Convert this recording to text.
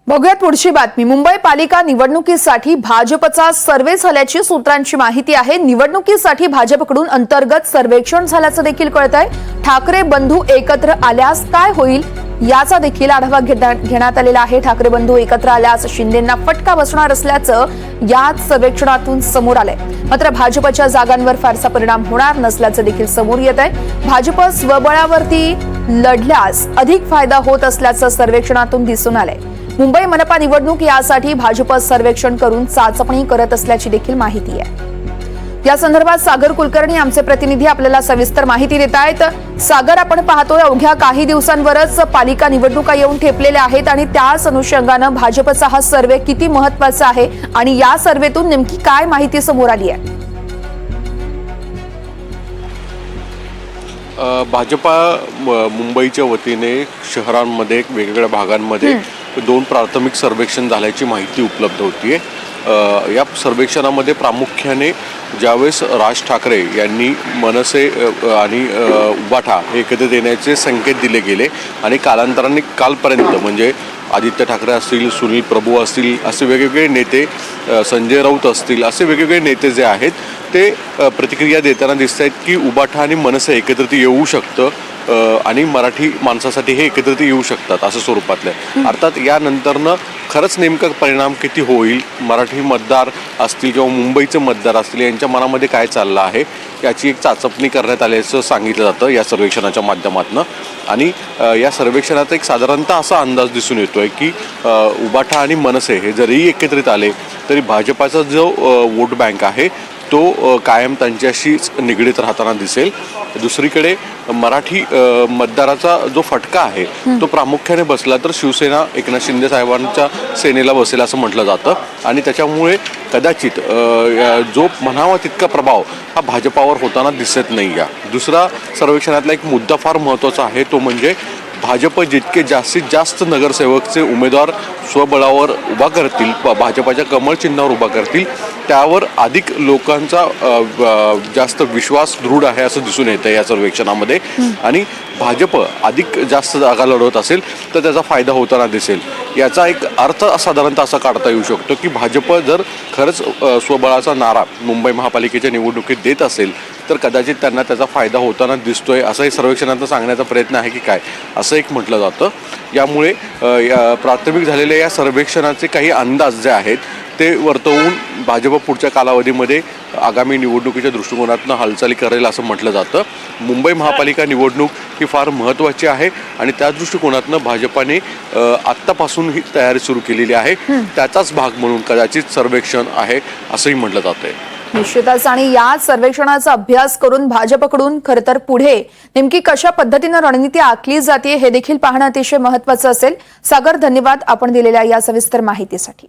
बघूयात पुढची बातमी। मुंबई पालिका निवडणुकीसाठी भाजपचा सर्व्हे झाल्याची सूत्रांची माहिती आहे। निवडणुकीसाठी भाजपकडून अंतर्गत सर्वेक्षण झाल्याचं देखील कळतंय। ठाकरे बंधू एकत्र आल्यास काय होईल याचा देखील आढावा घेण्यात आलेला आहे। ठाकरे बंधू एकत्र आल्यास शिंदेंना फटका बसणार असल्याचं याच सर्वेक्षणातून समोर आलंय। मात्र भाजपच्या जागांवर फारसा परिणाम होणार नसल्याचं देखील समोर येत आहे। भाजप स्वबळावरती लढल्यास अधिक फायदा होत असल्याचं सर्वेक्षणातून दिसून आलंय। मुंबई मनपा निवडणूक यासाठी भाजप सर्वेक्षण करून चाचपणी करत असल्याची देखील माहिती आहे। या संदर्भात सागर कुलकर्णी आमचे प्रतिनिधी आपल्याला सविस्तर माहिती देत आहेत। सागर, आपण पाहतोय अवघ्या काही दिवसांवरच पालिका निवडणुका येऊन ठेपलेल्या आहेत आणि त्याच अनुषंगाने भाजपचा हा सर्वे किती महत्त्वाचा आहे आणि या सर्वेतून नेमकी काय माहिती समोर आली आहे? भाजपा मुंबईच्या वतीने शहरांमध्ये वेगवेगळ्या भागांमध्ये दोन प्राथमिक सर्वेक्षण झाल्याची माहिती उपलब्ध होतीये। या सर्वेक्षणामध्ये प्रामुख्याने ज्यावेळेस राज ठाकरे यांनी मनसे आणि उबाठा हे एकत्र येण्याचे संकेत दिले गेले आणि कालांतराने कालपर्यंत म्हणजे आदित्य ठाकरे असतील, सुनील प्रभू असतील, असे वेगवेगळे नेते, संजय राऊत असतील, असे वेगवेगळे नेते जे आहेत ते प्रतिक्रिया देताना दिसत आहेत की उबाठा आणि मनसे एकत्रित येऊ शकतं आणि मराठी माणसासाठी हे एकत्रित येऊ शकतात असं स्वरूपातलं। अर्थात यानंतरनं खरंच नेमका परिणाम किती होईल, मराठी मतदार असतील किंवा मुंबईचे मतदार असतील यांच्या मनामध्ये काय चाललं आहे याची एक चाचपणी करण्यात आल्याचं सांगितलं जातं या सर्वेक्षणाच्या माध्यमातून। आणि या सर्वेक्षणाचा एक साधारणतः असा अंदाज दिसून येतोय की उबाठा आणि मनसे हे जरी एकत्रित आले तरी भाजपाचा जो वोट बँक आहे तो कायम त्यांच्याशीच निगडीत राहताना दिसेल। दुसरीकडे मराठी मतदाराचा जो फटका आहे तो प्रामुख्याने बसला तर शिवसेना एकनाथ शिंदे साहेबांच्या सेनेला बसेल असं म्हटलं जातं आणि त्याच्यामुळे कदाचित जो म्हणावा तितका प्रभाव हा भाजपावर होताना दिसत नाही आहे। दुसरा सर्वेक्षणातला एक मुद्दा फार महत्त्वाचा आहे तो म्हणजे भाजप जितके जास्तीत जास्त नगरसेवकचे उमेदवार स्वबळावर उभा करतील, भाजपाच्या कमळ चिन्हावर उभा करतील, त्यावर अधिक लोकांचा जास्त विश्वास दृढ आहे असं दिसून येतं या सर्वेक्षणामध्ये। आणि भाजप अधिक जास्त जागा लढवत असेल तर त्याचा फायदा होताना दिसेल। याचा एक अर्थ साधारणतः असा काढता येऊ शकतो की भाजप जर खरंच स्वबळाचा नारा मुंबई महापालिकेच्या निवडणुकीत देत असेल तर कदाचित त्यांना त्याचा फायदा होताना दिसतोय असंही सर्वेक्षणातून सांगण्याचा प्रयत्न आहे की काय असं एक म्हटलं जातं। यामुळे प्राथमिक झालेल्या या सर्वेक्षणाचे काही अंदाज जे आहेत ते वर्तवून भाजप पुढच्या कालावधीमध्ये आगामी निवडणुकीच्या दृष्टिकोनातून हालचाली करेल असं म्हटलं जातं। मुंबई महापालिका निवडणूक ही फार महत्त्वाची आहे आणि त्या दृष्टिकोनातून भाजपाने आत्तापासून ही तयारी सुरू केलेली आहे, त्याचाच भाग म्हणून कदाचित सर्वेक्षण आहे असंही म्हटलं जातंय। निश्चितच, आणि या सर्वेक्षणाचा अभ्यास करून भाजपकडून खरं तर पुढे नेमकी कशा पद्धतीने रणनीती आखली जाते हे देखील पाहणं अतिशय महत्त्वाचं असेल। सागर, धन्यवाद आपण दिलेल्या या सविस्तर माहितीसाठी।